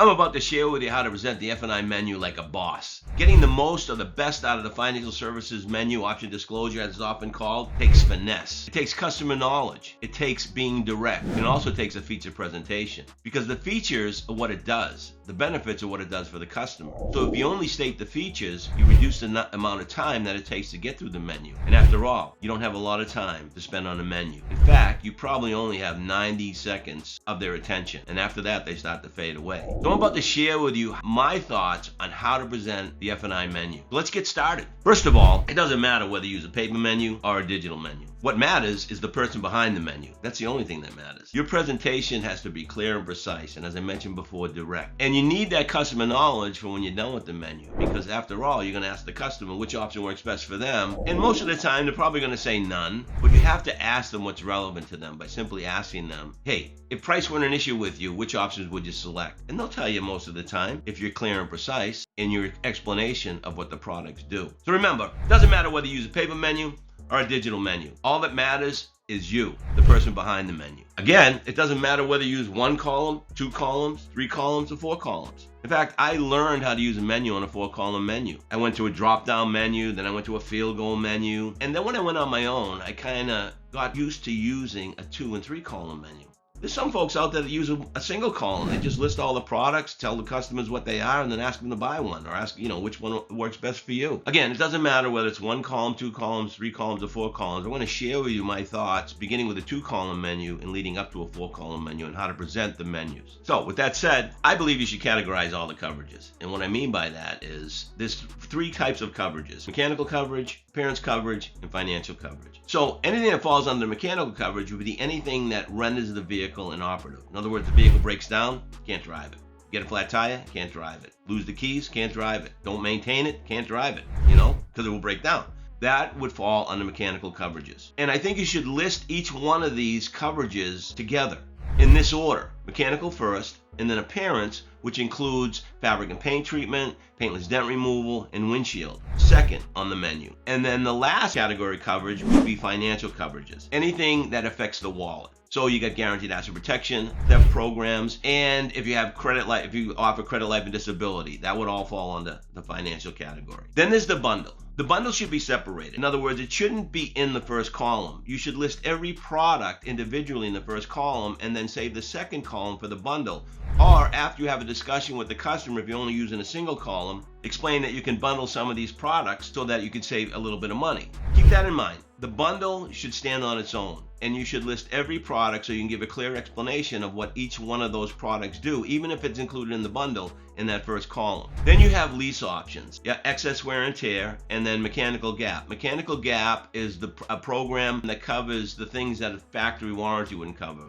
I'm about to share with you how to present the F&I menu like a boss. Getting the most or the best out of the financial services menu, option disclosure as it's often called, takes finesse. It takes customer knowledge. It takes being direct. And it also takes a feature presentation. Because the features are what it does. The benefits are what it does for the customer. So if you only state the features, you reduce the amount of time that it takes to get through the menu. And after all, you don't have a lot of time to spend on a menu. In fact, you probably only have 90 seconds of their attention. And after that, they start to fade away. So I'm about to share with you my thoughts on how to present the F&I menu. Let's get started. First of all, it doesn't matter whether you use a paper menu or a digital menu. What matters is the person behind the menu. That's the only thing that matters. Your presentation has to be clear and precise, and as I mentioned before, direct. And you need that customer knowledge for when you're done with the menu, because after all, you're going to ask the customer which option works best for them. And most of the time, they're probably going to say none, but you have to ask them what's relevant to them by simply asking them, hey, if price weren't an issue with you, which options would you select? And they'll tell you most of the time if you're clear and precise in your explanation of what the products do. So remember, it doesn't matter whether you use a paper menu or a digital menu. All that matters is you, the person behind the menu. Again, it doesn't matter whether you use 1 column, 2 columns, 3 columns, or 4 columns. In fact, I learned how to use a menu on a 4-column menu. I went to a drop-down menu, then I went to a field goal menu, and then when I went on my own, I kind of got used to using a 2- and 3-column menu. There's some folks out there that use a single column. They just list all the products, tell the customers what they are, and then ask them to buy one, or ask, which one works best for you. Again, it doesn't matter whether it's 1 column, 2 columns, 3 columns, or 4 columns. I want to share with you my thoughts, beginning with a 2-column menu and leading up to a 4-column menu, and how to present the menus. So with that said, I believe you should categorize all the coverages. And what I mean by that is there's 3 types of coverages: mechanical coverage, appearance coverage, and financial coverage. So anything that falls under mechanical coverage would be anything that renders the vehicle inoperative. In other words, the vehicle breaks down, can't drive it. Get a flat tire, can't drive it. Lose the keys, can't drive it. Don't maintain it, can't drive it, because it will break down. That would fall under mechanical coverages. And I think you should list each one of these coverages together in this order: mechanical first, and then appearance, which includes fabric and paint treatment, paintless dent removal, and windshield, second on the menu. And then the last category coverage would be financial coverages, anything that affects the wallet. So you got guaranteed asset protection, theft programs, and if you have if you offer credit, life, and disability, that would all fall under the financial category. Then there's the bundle. The bundle should be separated. In other words, it shouldn't be in the first column. You should list every product individually in the first column and then save the second column for the bundle. Or after you have a discussion with the customer, if you're only using a single column, explain that you can bundle some of these products so that you can save a little bit of money. Keep that in mind. The bundle should stand on its own, and you should list every product so you can give a clear explanation of what each one of those products do, even if it's included in the bundle in that first column. Then you have lease options, excess wear and tear, and then mechanical gap. Mechanical gap is a program that covers the things that a factory warranty wouldn't cover.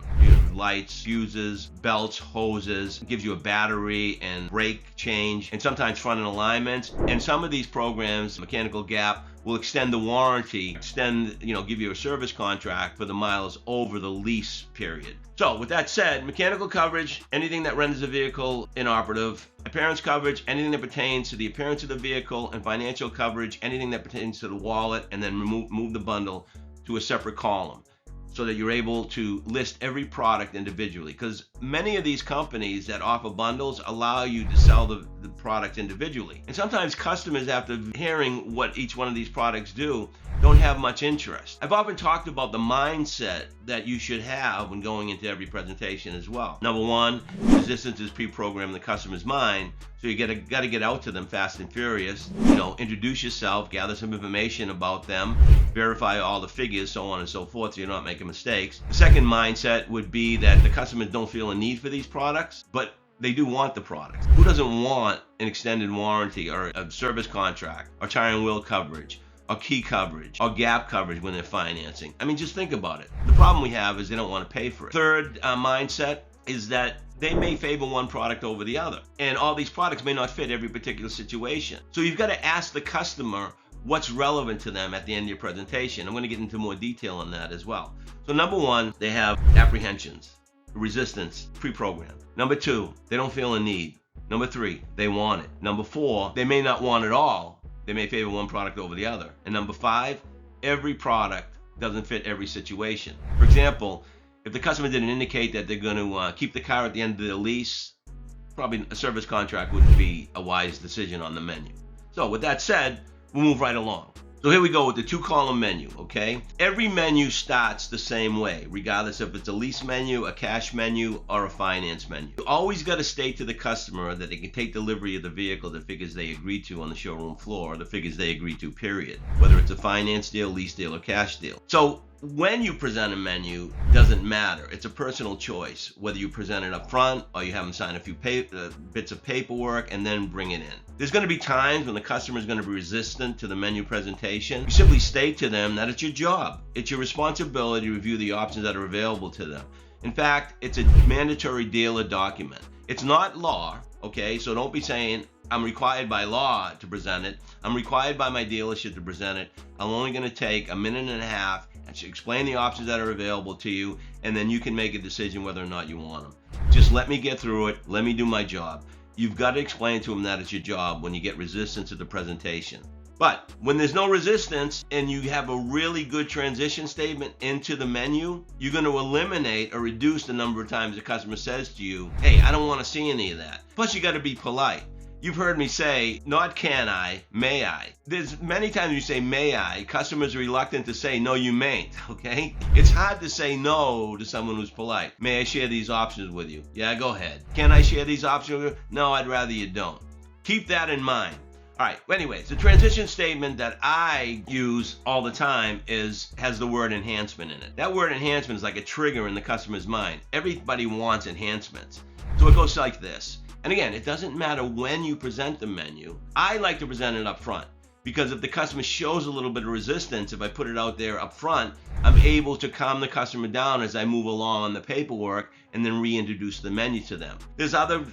Lights, fuses, belts, hoses, gives you a battery and brake change, and sometimes front end alignments. And some of these programs, mechanical gap, will extend the warranty, give you a service contract for the miles over the lease period. So with that said, mechanical coverage, anything that renders a vehicle inoperative; appearance coverage, anything that pertains to the appearance of the vehicle; and financial coverage, anything that pertains to the wallet, and then move the bundle to a separate column, so that you're able to list every product individually. Because many of these companies that offer bundles allow you to sell the product individually. And sometimes customers, after hearing what each one of these products do, don't have much interest. I've often talked about the mindset that you should have when going into every presentation as well. Number 1, resistance is pre-programmed in the customer's mind, so you got to get out to them fast and furious. Introduce yourself, gather some information about them, verify all the figures, so on and so forth, so you're not making mistakes. The second mindset would be that the customers don't feel a need for these products, but they do want the products. Who doesn't want an extended warranty or a service contract or tire and wheel coverage or key coverage or gap coverage when they're financing? I mean, just think about it. The problem we have is they don't want to pay for it. Third mindset is that they may favor one product over the other, and all these products may not fit every particular situation. So you've got to ask the customer what's relevant to them at the end of your presentation. I'm going to get into more detail on that as well. So number 1, they have apprehensions, resistance, pre-programmed. Number 2, they don't feel a need. Number 3, they want it. Number 4, they may not want it all. They may favor one product over the other. And number 5, every product doesn't fit every situation. For example, if the customer didn't indicate that they're going to keep the car at the end of their lease, probably a service contract wouldn't be a wise decision on the menu. So with that said, we'll move right along. So here we go with the 2-column menu, okay? Every menu starts the same way, regardless if it's a lease menu, a cash menu, or a finance menu. You always got to state to the customer that they can take delivery of the vehicle, the figures they agreed to on the showroom floor, or the figures they agreed to, period. Whether it's a finance deal, lease deal, or cash deal. So when you present a menu doesn't matter. It's a personal choice, whether you present it up front or you have them sign a few bits of paperwork and then bring it in. There's going to be times when the customer is going to be resistant to the menu presentation. You simply state to them that it's your job. It's your responsibility to review the options that are available to them. In fact, it's a mandatory dealer document. It's not law, okay? So don't be saying, I'm required by law to present it. I'm required by my dealership to present it. I'm only going to take a minute and a half and explain the options that are available to you, and then you can make a decision whether or not you want them. Just let me get through it. Let me do my job. You've got to explain to them that it's your job when you get resistance to the presentation. But when there's no resistance and you have a really good transition statement into the menu, you're going to eliminate or reduce the number of times the customer says to you, hey, I don't want to see any of that. Plus, you got to be polite. You've heard me say, not can I, may I. There's many times you say may I, customers are reluctant to say no, you mayn't, okay? It's hard to say no to someone who's polite. May I share these options with you? Yeah, go ahead. Can I share these options with you? No, I'd rather you don't. Keep that in mind. All right, anyways, the transition statement that I use all the time has the word enhancement in it. That word enhancement is like a trigger in the customer's mind. Everybody wants enhancements. So it goes like this. And again, it doesn't matter when you present the menu. I like to present it up front because if the customer shows a little bit of resistance, if I put it out there up front, I'm able to calm the customer down as I move along on the paperwork and then reintroduce the menu to them. There's other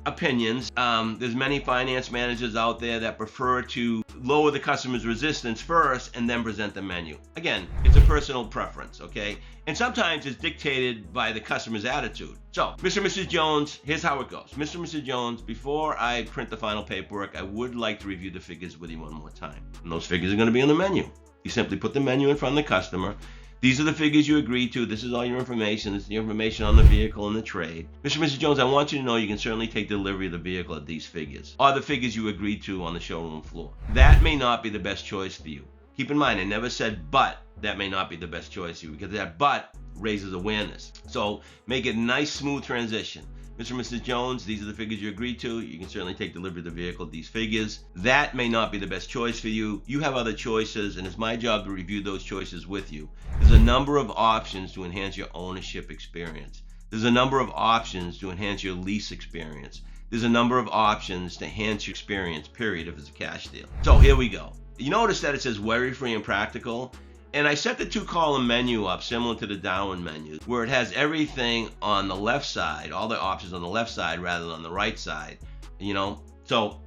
opinions. There's many finance managers out there that prefer to lower the customer's resistance first and then present the menu. Again, it's a personal preference, okay? And sometimes it's dictated by the customer's attitude. So, Mr. and Mrs. Jones, here's how it goes. Mr. and Mrs. Jones, before I print the final paperwork, I would like to review the figures with you one more time. And those figures are going to be on the menu. You simply put the menu in front of the customer. These are the figures you agreed to. This is all your information. This is the information on the vehicle and the trade. Mr. and Mrs. Jones, I want you to know you can certainly take delivery of the vehicle at these figures, or the figures you agreed to on the showroom floor. That may not be the best choice for you. Keep in mind, I never said but that may not be the best choice for you, because that but raises awareness. So make it a nice, smooth transition. Mr. and Mrs. Jones, these are the figures you agreed to. You can certainly take delivery of the vehicle at these figures. That may not be the best choice for you. You have other choices, and it's my job to review those choices with you. There's a number of options to enhance your ownership experience. There's a number of options to enhance your lease experience. There's a number of options to enhance your experience, period, if it's a cash deal. So here we go. You notice that it says worry-free and practical. And I set the 2-column menu up similar to the Darwin menu, where it has everything on the left side, all the options on the left side rather than on the right side, you know? So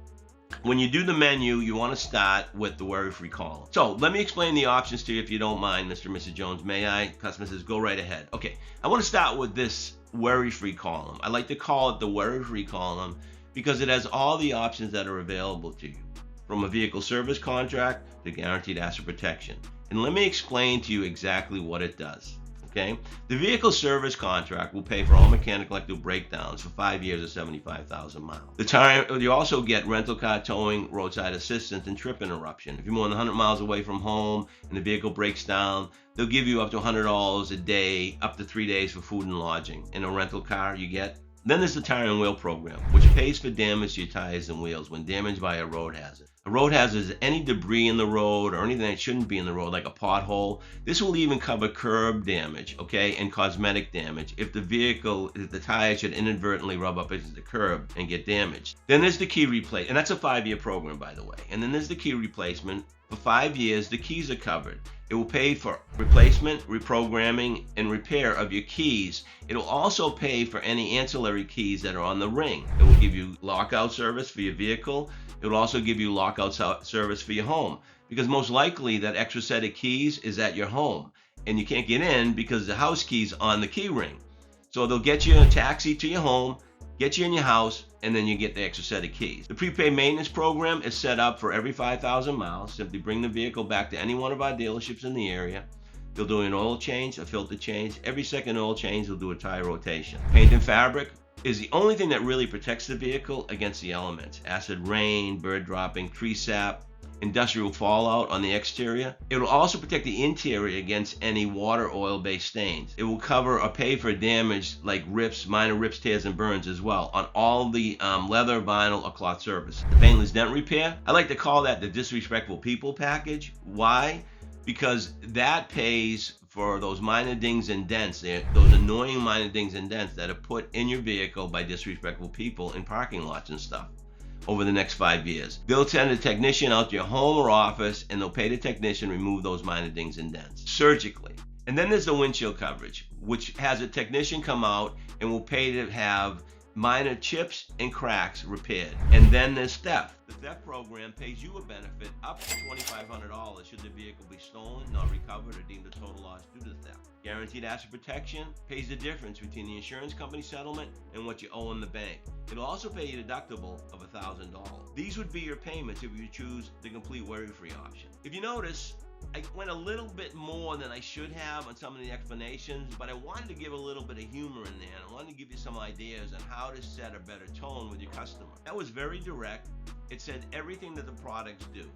when you do the menu, you want to start with the worry-free column. So let me explain the options to you if you don't mind, Mr. and Mrs. Jones. May I? Customer says, go right ahead. Okay, I want to start with this worry-free column. I like to call it the worry-free column because it has all the options that are available to you, from a vehicle service contract to guaranteed asset protection. And let me explain to you exactly what it does, okay? The vehicle service contract will pay for all mechanical electrical breakdowns for 5 years or 75,000 miles. You also get rental car towing, roadside assistance, and trip interruption. If you're more than 100 miles away from home and the vehicle breaks down, they'll give you up to $100 a day, up to 3 days for food and lodging. In a rental car, you get. Then there's the tire and wheel program, which pays for damage to your tires and wheels when damaged by a road hazard. A road hazard is any debris in the road or anything that shouldn't be in the road, like a pothole. This will even cover curb damage, okay, and cosmetic damage if the tire should inadvertently rub up against the curb and get damaged. Then there's the key replacement, and that's a 5-year program, by the way. And then there's the key replacement. For 5 years, the keys are covered. It will pay for replacement, reprogramming, and repair of your keys. It will also pay for any ancillary keys that are on the ring. It will give you lockout service for your vehicle. It will also give you lockout service for your home, because most likely that extra set of keys is at your home and you can't get in because the house key's on the key ring. So they'll get you a taxi to your home, get you in your house, and then you get the extra set of keys. The prepaid maintenance program is set up for every 5,000 miles. Simply bring the vehicle back to any one of our dealerships in the area. They'll do an oil change, a filter change. Every second oil change, they'll do a tire rotation. Paint and fabric, is the only thing that really protects the vehicle against the elements. Acid rain, bird dropping, tree sap, industrial fallout on the exterior. It will also protect the interior against any water oil-based stains. It will cover or pay for damage like rips, minor rips, tears, and burns as well on all the leather, vinyl, or cloth surface. The painless dent repair, I like to call that the disrespectful people package. Why? Because that pays for those minor dings and dents, those annoying minor dings and dents that are put in your vehicle by disrespectful people in parking lots and stuff over the next 5 years. They'll send a technician out to your home or office, and they'll pay the technician to remove those minor dings and dents surgically. And then there's the windshield coverage, which has a technician come out and will pay to have minor chips and cracks repaired. And then there's theft. The theft program pays you a benefit up to $2,500 should the vehicle be stolen, not recovered, or deemed a total loss due to theft. Guaranteed asset protection pays the difference between the insurance company settlement and what you owe in the bank. It'll also pay you a deductible of $1,000. These would be your payments if you choose the complete worry-free option. If you notice, I went a little bit more than I should have on some of the explanations, but I wanted to give a little bit of humor in there. I wanted to give you some ideas on how to set a better tone with your customer. That was very direct. It said everything that the products do,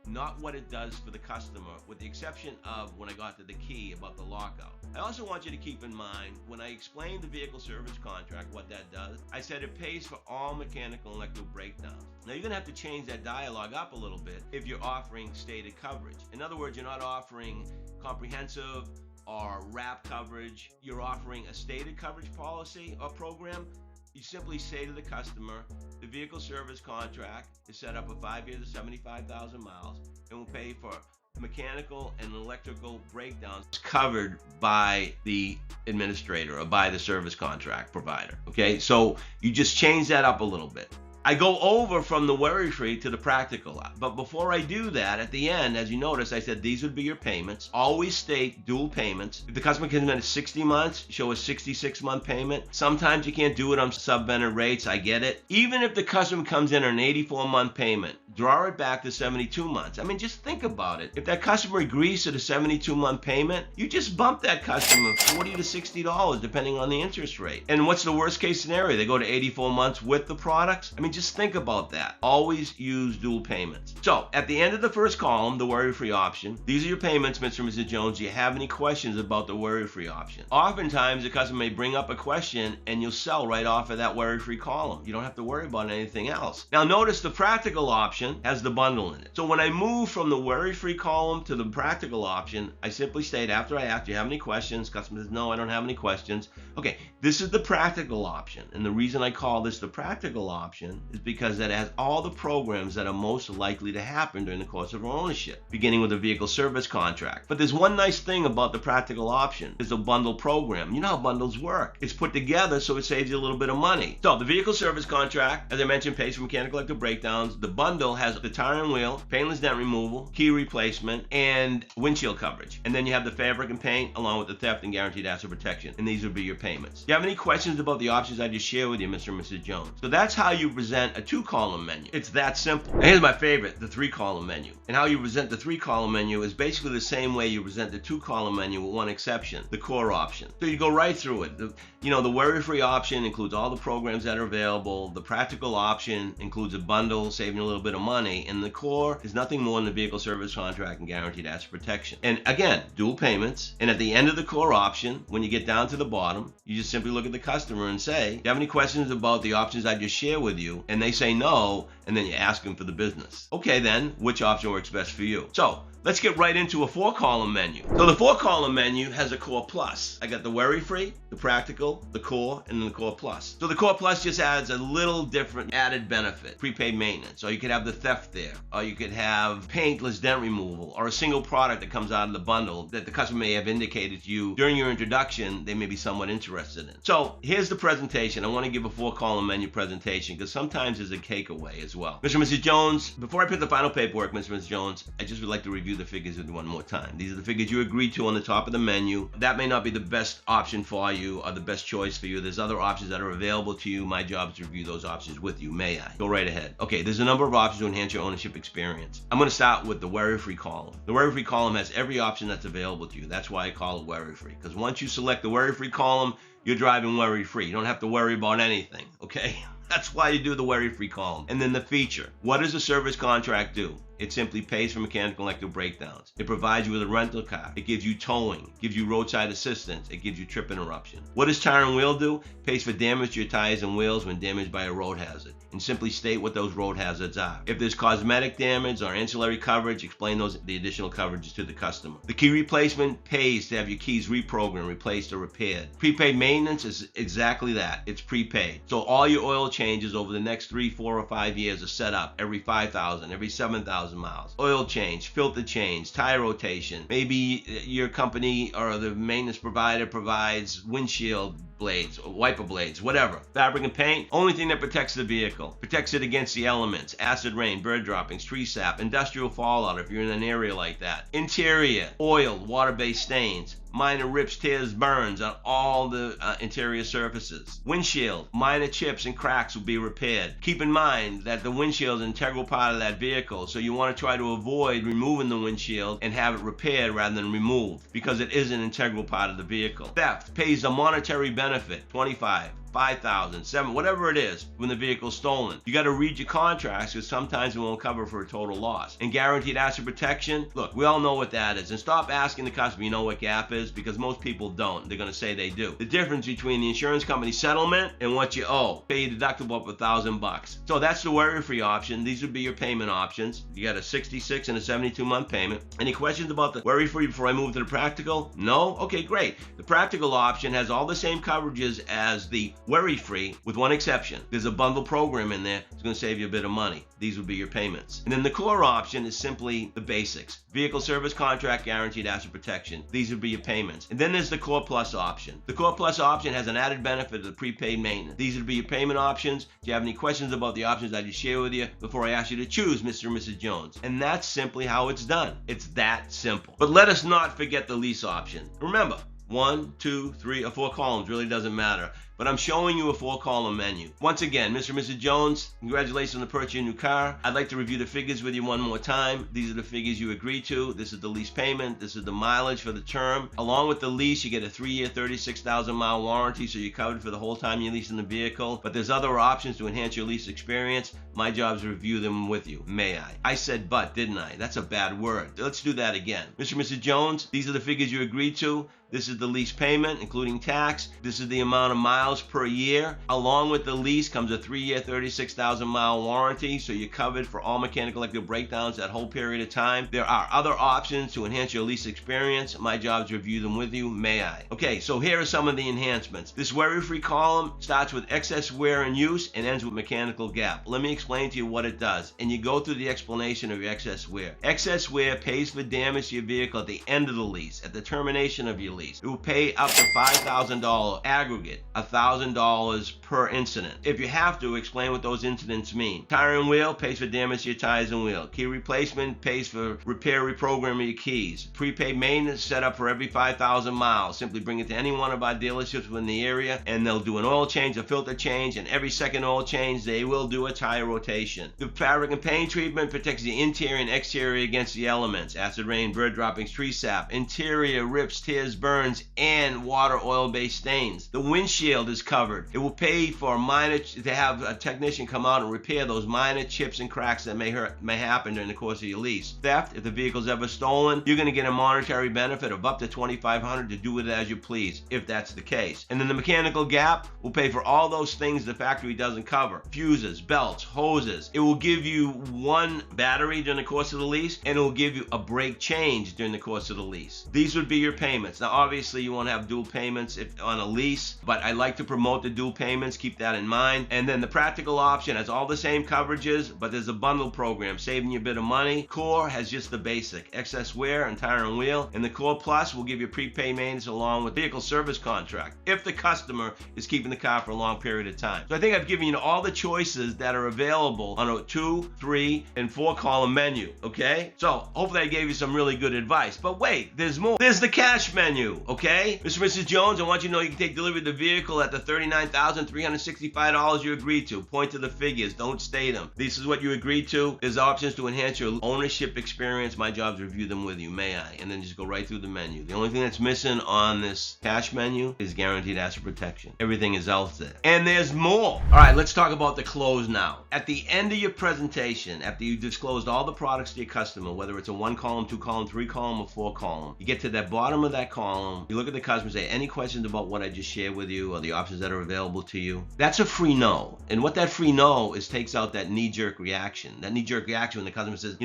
not what it does for the customer, with the exception of when I got to the key about the lockout. I also want you to keep in mind, when I explained the vehicle service contract, what that does, I said it pays for all mechanical and electrical breakdowns. Now you're gonna have to change that dialogue up a little bit if you're offering stated coverage. In other words, you're not offering comprehensive or wrap coverage. You're offering a stated coverage policy or program. You simply say to the customer, the vehicle service contract is set up for 5 years to 75,000 miles and will pay for mechanical and electrical breakdowns covered by the administrator or by the service contract provider. Okay, so you just change that up a little bit. I go over from the worry-free to the practical. But before I do that, at the end, as you notice, I said these would be your payments. Always state dual payments. If the customer comes in at 60 months, show a 66-month payment. Sometimes you can't do it on sub-vendor rates. I get it. Even if the customer comes in on an 84-month payment, draw it back to 72 months. I mean, just think about it. If that customer agrees to the 72-month payment, you just bump that customer $40 to $60, depending on the interest rate. And what's the worst case scenario? They go to 84 months with the products? I mean, just think about that. Always use dual payments. So at the end of the first column, the worry-free option, these are your payments, Mr. and Mrs. Jones. Do you have any questions about the worry-free option? Oftentimes, the customer may bring up a question and you'll sell right off of that worry-free column. You don't have to worry about anything else. Now notice the practical option has the bundle in it. So when I move from the worry-free column to the practical option, I simply state, after I ask, do you have any questions? Customer says, no, I don't have any questions. Okay, this is the practical option. And the reason I call this the practical option is because it has all the programs that are most likely to happen during the course of ownership, beginning with a vehicle service contract. But there's one nice thing about the practical option, is a bundle program. You know how bundles work. It's put together so it saves you a little bit of money. So the vehicle service contract, as I mentioned, pays for mechanical electrical breakdowns. The bundle has the tire and wheel, paintless dent removal, key replacement, and windshield coverage. And then you have the fabric and paint along with the theft and guaranteed asset protection. And these would be your payments. Do you have any questions about the options I just shared with you, Mr. and Mrs. Jones? So that's how you present a 2-column menu. It's that simple. And here's my favorite, the 3-column menu. And how you present the 3-column menu is basically the same way you present the 2-column menu with one exception, the core option. So you go right through it. The worry-free option includes all the programs that are available. The practical option includes a bundle, saving a little bit of money. And the core is nothing more than the vehicle service contract and guaranteed asset protection. And again, dual payments. And at the end of the core option, when you get down to the bottom, you just simply look at the customer and say, do you have any questions about the options I just shared with you? And they say no, and then you ask them for the business. Okay, then, which option works best for you? So let's get right into a 4-column menu. So the 4-column menu has a core plus. I got the worry-free, the practical, the core, and then the core plus. So the core plus just adds a little different added benefit, prepaid maintenance, or you could have the theft there, or you could have paintless dent removal, or a single product that comes out of the bundle that the customer may have indicated to you during your introduction they may be somewhat interested in. So here's the presentation. I want to give a 4-column menu presentation because sometimes there's a cake away as well. Mr. and Mrs. Jones, before I put the final paperwork, Mr. and Mrs. Jones, I just would like to review the figures with you one more time. These are the figures you agreed to on the top of the menu. That may not be the best option for you or the best choice for you. There's other options that are available to you. My job is to review those options with you. May I? Go right ahead. Okay, there's a number of options to enhance your ownership experience. I'm going to start with the worry-free column. The worry-free column has every option that's available to you. That's why I call it worry-free, because once you select the worry-free column, you're driving worry-free. You don't have to worry about anything, okay? That's why you do the worry-free column. And then the feature. What does a service contract do? It simply pays for mechanical and electrical breakdowns. It provides you with a rental car. It gives you towing, gives you roadside assistance. It gives you trip interruption. What does Tire and Wheel do? It pays for damage to your tires and wheels when damaged by a road hazard. And simply state what those road hazards are. If there's cosmetic damage or ancillary coverage, explain the additional coverages to the customer. The key replacement pays to have your keys reprogrammed, replaced, or repaired. Prepaid maintenance is exactly that. It's prepaid. So all your oil changes over the next 3, 4, or 5 years are set up every 5,000, every 7,000 miles. Oil change, filter change, tire rotation. Maybe your company or the maintenance provider provides windshield blades, or wiper blades, whatever. Fabric and paint, only thing that protects the vehicle. Protects it against the elements, acid rain, bird droppings, tree sap, industrial fallout if you're in an area like that. Interior, oil, water-based stains, minor rips, tears, burns on all the interior surfaces. Windshield, minor chips and cracks will be repaired. Keep in mind that the windshield is an integral part of that vehicle, so you want to try to avoid removing the windshield and have it repaired rather than removed, because it is an integral part of the vehicle. Theft pays a monetary benefit, $25. 5,000, 7, whatever it is, when the vehicle's stolen. You got to read your contracts, because sometimes it won't cover for a total loss. And guaranteed asset protection, look, we all know what that is. And stop asking the customer, you know what GAP is? Because most people don't. They're going to say they do. The difference between the insurance company settlement and what you owe. Pay your deductible up $1,000. So that's the worry-free option. These would be your payment options. You got a 66 and a 72-month payment. Any questions about the worry-free before I move to the practical? No? Okay, great. The practical option has all the same coverages as the worry-free, with one exception. There's a bundle program in there. It's going to save you a bit of money. These would be your payments. And then the core option is simply the basics. Vehicle service contract, guaranteed asset protection. These would be your payments. And then there's the Core Plus option. The Core Plus option has an added benefit of the prepaid maintenance. These would be your payment options. Do you have any questions about the options I just share with you before I ask you to choose Mr. and Mrs. Jones? And that's simply how it's done. It's that simple. But let us not forget the lease option. Remember, 1, 2, 3, or 4 columns, really doesn't matter. But I'm showing you a 4-column menu. Once again, Mr. and Mrs. Jones, congratulations on the purchase of your new car. I'd like to review the figures with you one more time. These are the figures you agreed to. This is the lease payment. This is the mileage for the term. Along with the lease, you get a 3-year, 36,000-mile warranty, so you're covered for the whole time you're leasing the vehicle. But there's other options to enhance your lease experience. My job is to review them with you. May I? I said but, didn't I? That's a bad word. Let's do that again. Mr. and Mrs. Jones, these are the figures you agreed to. This is the lease payment, including tax. This is the amount of miles per year. Along with the lease comes a 3-year, 36,000-mile warranty, so you're covered for all mechanical electrical breakdowns that whole period of time. There are other options to enhance your lease experience. My job is to review them with you. May I? Okay, so here are some of the enhancements. This worry-free column starts with excess wear and use and ends with mechanical gap. Let me explain to you what it does, and you go through the explanation of your excess wear. Excess wear pays for damage to your vehicle at the end of the lease, at the termination of your lease. It will pay up to $5,000 aggregate, $1,000 per incident. If you have to, explain what those incidents mean. Tire and Wheel pays for damage to your tires and wheel. Key replacement pays for repair, reprogramming your keys. Prepaid maintenance set up for every 5,000 miles. Simply bring it to any one of our dealerships within the area, and they'll do an oil change, a filter change, and every second oil change, they will do a tire rotation. The fabric and paint treatment protects the interior and exterior against the elements. Acid rain, bird droppings, tree sap. Interior rips, tears, burns, and water oil-based stains. The windshield is covered. It will pay for to have a technician come out and repair those minor chips and cracks that may happen during the course of your lease. Theft, if the vehicle's ever stolen, you're going to get a monetary benefit of up to $2,500 to do with it as you please, if that's the case. And then the mechanical gap will pay for all those things the factory doesn't cover. Fuses, belts, hoses. It will give you one battery during the course of the lease, and it will give you a brake change during the course of the lease. These would be your payments. Now, obviously, you won't have dual payments on a lease, but I like to promote the dual payments. Keep that in mind. And then the practical option has all the same coverages, but there's a bundle program saving you a bit of money. Core has just the basic, excess wear and tire and wheel. And the Core Plus will give you prepaid maintenance along with vehicle service contract if the customer is keeping the car for a long period of time. So I think I've given you all the choices that are available on a 2, 3, and 4-column menu. Okay? So hopefully I gave you some really good advice. But wait, there's more. There's the cash menu. Okay? Mr. and Mrs. Jones, I want you to know you can take delivery of the vehicle at the $39,365 you agreed to. Point to the figures, don't state them. This is what you agreed to. There's options to enhance your ownership experience. My job is to review them with you, may I? And then just go right through the menu. The only thing that's missing on this cash menu is guaranteed asset protection. Everything is out there. And there's more. All right, let's talk about the close now. At the end of your presentation, after you disclosed all the products to your customer, whether it's a 1-column, 2-column, 3-column, or 4-column, you get to that bottom of that column, you look at the customer and say, any questions about what I just shared with you or the options that are available to you? That's a free no. And what that free no is takes out that knee-jerk reaction. That knee-jerk reaction when the customer says,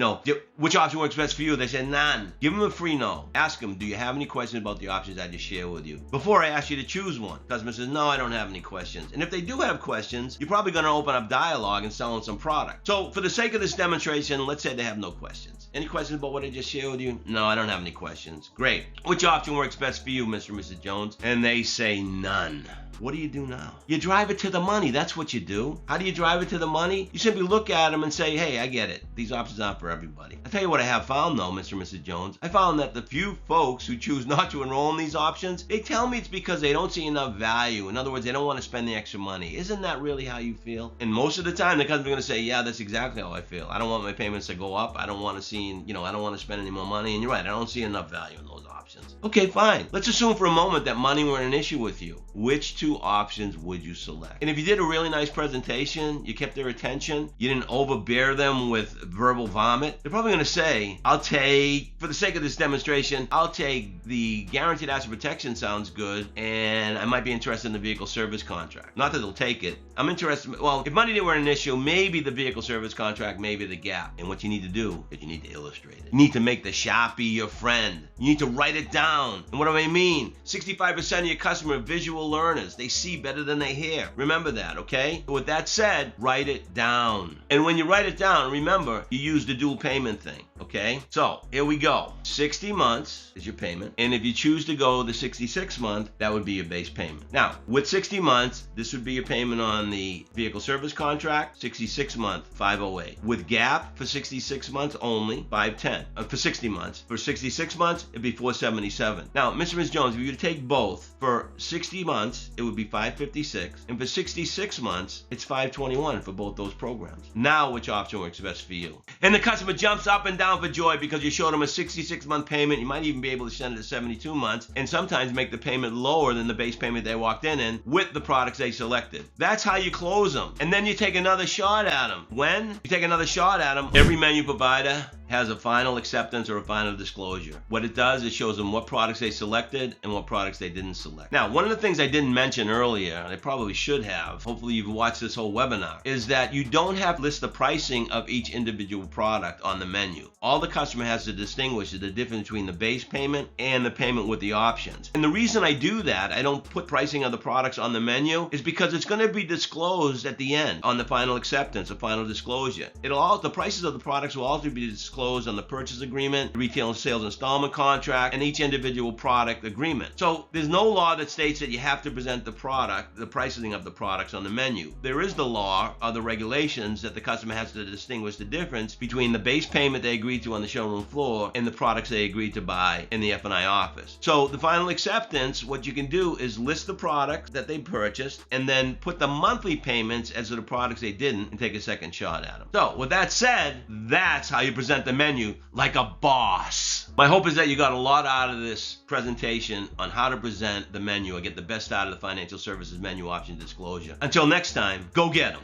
which option works best for you? They say, none. Give them a free no. Ask them, do you have any questions about the options I just shared with you? Before I ask you to choose one. The customer says, no, I don't have any questions. And if they do have questions, you're probably going to open up dialogue and sell them some product. So for the sake of this demonstration, let's say they have no questions. Any questions about what I just shared with you? No, I don't have any questions. Great. Which option works best for you, Mr. and Mrs. Jones? And they say none. What do you do now? You drive it to the money. That's what you do. How do you drive it to the money? You simply look at them and say, hey, I get it. These options aren't for everybody. I'll tell you what I have found though, Mr. and Mrs. Jones. I found that the few folks who choose not to enroll in these options, they tell me it's because they don't see enough value. In other words, they don't want to spend the extra money. Isn't that really how you feel? And most of the time, the customer's going to say, yeah, that's exactly how I feel. I don't want my payments to go up. I don't want to see, I don't want to spend any more money. And you're right, I don't see enough value in those options. Okay, fine. Let's assume for a moment that money were an issue with you. Which two options would you select? And if you did a really nice presentation, you kept their attention, you didn't overbear them with verbal vomit, they're probably going to say, for the sake of this demonstration, I'll take the guaranteed asset protection sounds good, and I might be interested in the vehicle service contract. Not that they'll take it. I'm interested, well, if money were an issue, maybe the vehicle service contract, maybe the gap. And what you need to do is you need to illustrate it. You need to make the Sharpie your friend. You need to write it down. And what do I mean? 65% of your customer are visual learners. They see better than they hear. Remember that, okay? With that said, write it down. And when you write it down, remember, you use the dual payment thing, okay? So here we go. 60 months is your payment. And if you choose to go the 66 month, that would be your base payment. Now, with 60 months, this would be your payment on the vehicle service contract, 66 month, 508. With gap for 66 months only, 510. For 60 months. For 66 months, it'd be 477. Now, Mr. and Ms. Jones, if you were to take both, for 60 months, it would be 556. And for 66 months, it's 521 for both those programs. Now, which option works best for you? And the customer jumps up and down for joy because you showed them a 66-month payment. You might even be able to send it to 72 months and sometimes make the payment lower than the base payment they walked in with the products they selected. That's how you close them. And then you take another shot at them. When you take another shot at them, every menu provider has a final acceptance or a final disclosure. What it does is shows them what products they selected and what products they didn't select. Now, one of the things I didn't mention earlier, and I probably should have, hopefully you've watched this whole webinar, is that you don't have to list the pricing of each individual product on the menu. All the customer has to distinguish is the difference between the base payment and the payment with the options. And the reason I do that, I don't put pricing of the products on the menu, is because it's going to be disclosed at the end on the final acceptance or final disclosure. The prices of the products will also be disclosed on the purchase agreement, the retail and sales installment contract, and each individual product agreement. So there's no law that states that you have to present the pricing of the products on the menu. There is the law or the regulations that the customer has to distinguish the difference between the base payment they agreed to on the showroom floor and the products they agreed to buy in the F&I office. So the final acceptance, what you can do is list the products that they purchased and then put the monthly payments as to the products they didn't and take a second shot at them. So with that said, that's how you present the menu like a boss. My hope is that you got a lot out of this presentation on how to present the menu and get the best out of the financial services menu option disclosure. Until next time, go get them.